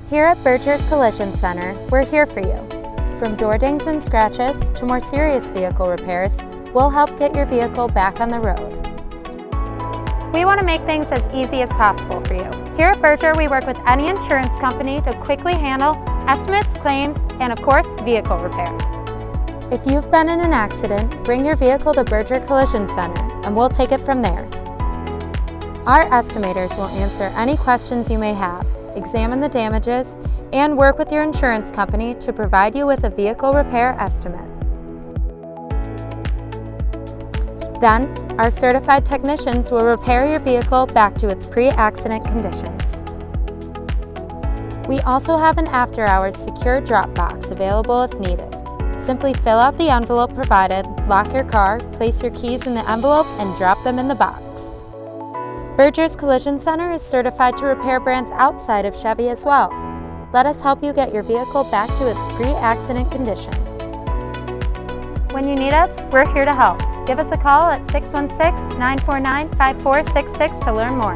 Here at Berger's Collision Center, we're here for you. From door dings and scratches to more serious vehicle repairs, we'll help get your vehicle back on the road. We want to make things as easy as possible for you. Here at Berger, we work with any insurance company to quickly handle estimates, claims, and of course, vehicle repair. If you've been in an accident, bring your vehicle to Berger Collision Center and we'll take it from there. Our estimators will answer any questions you may have, examine the damages, and work with your insurance company to provide you with a vehicle repair estimate. Then, our certified technicians will repair your vehicle back to its pre-accident conditions. We also have an after-hours secure drop box available if needed. Simply fill out the envelope provided, lock your car, place your keys in the envelope, and drop them in the box. Berger's Collision Center is certified to repair brands outside of Chevy as well. Let us help you get your vehicle back to its pre-accident condition. When you need us, we're here to help. Give us a call at 616-949-5466 to learn more.